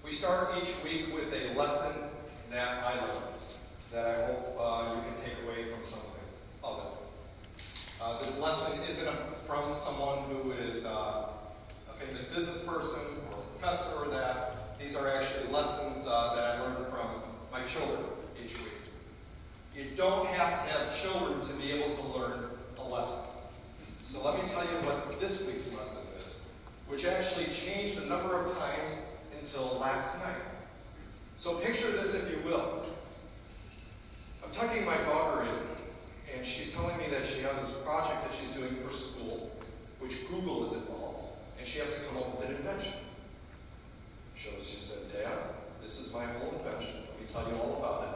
We start each week with a lesson that I learned, that I hope you can take away from something of it. This lesson isn't from someone who is a famous business person or a professor or that. These are actually lessons that I learned from my children each week. You don't have to have children to be able to learn a lesson. So let me tell you what this week's lesson is, which actually changed a number of times until last night. So picture this, if you will. I'm tucking my daughter in, and she's telling me that she has this project that she's doing for school, which Google is involved, and she has to come up with an invention. She said, Dad, this is my whole invention. Let me tell you all about it.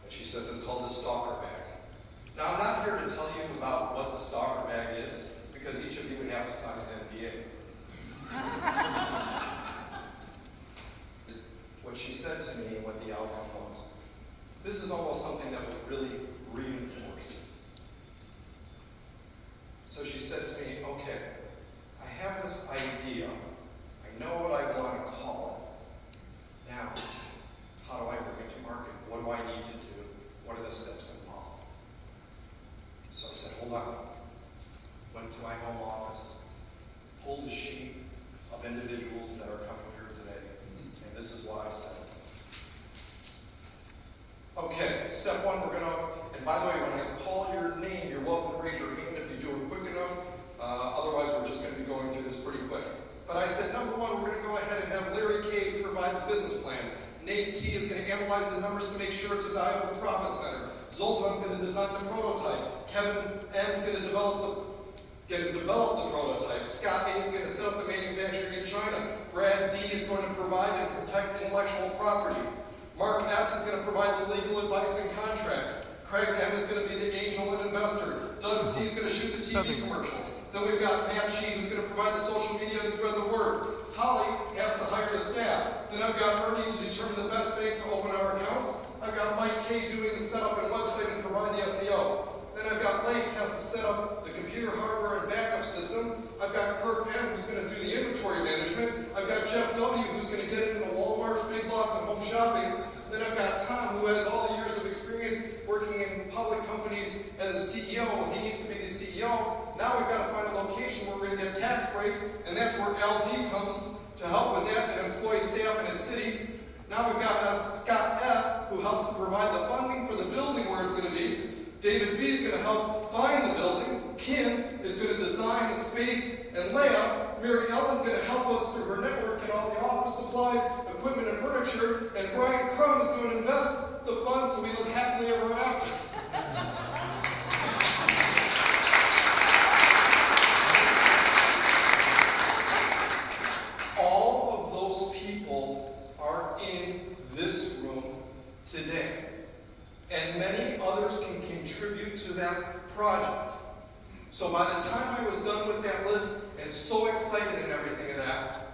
And she says it's called the Stalker Bag. Now, I'm not here to tell you about what the Stalker Bag is, because each of you would have to sign an NDA. What she said to me and what the outcome was. This is almost something that was really reinforced. So she said to me, okay, I have this idea. I know what I want to call it. Now, how do I bring it to market? What do I need to do? What are the steps involved? So I said, hold on. Went to my home office, pulled a sheet of individuals that are coming here today, and this is what I said. Okay, step one, we're going to, and by the way, when I call your name, you're welcome to raise your hand if you do it quick enough. Otherwise, we're just going to be going through this pretty quick. But I said, number one, we're going to go ahead and have Larry K provide the business plan. Nate T is going to analyze the numbers to make sure it's a valuable profit center. Zoltan's going to design the prototype. Kevin M is going to develop the prototype. Scott A is going to set up the manufacturing in China. Brad D is going to provide and protect intellectual property. Mark S is going to provide the legal advice and contracts. Craig M is going to be the angel and investor. Doug C is going to shoot the TV commercial. Then we've got Matt G who's going to provide the social media and spread the word. Holly has to hire the staff. Then I've got Ernie to determine the best bank to open our accounts. I've got Mike K doing the setup and website and provide the SEO. Then I've got Leif has to set up the computer hardware and backup system. I've got Kirk M who's going to do the inventory management. I've got Jeff W who's going to get into Walmart, Big Lots, and home shopping. Then I've got Tom who has all the years of experience working in public companies as a CEO. Well, he needs to be the CEO. Now we've got to find a location where we're going to get tax breaks, and that's where LD comes to help with that and employ staff in a city. Now we've got Scott F who helps to provide the funding for the building where it's going to be. David B is going to help find the building. Kim is going to design the space and layout. Mary Ellen's going to help us through her network get all the office supplies, equipment, and furniture. And Brian Crum is going to invest the funds so we live happily ever after. All of those people are in this room today. And many others can contribute to that project. So by the time I was done with that list and so excited and everything of that,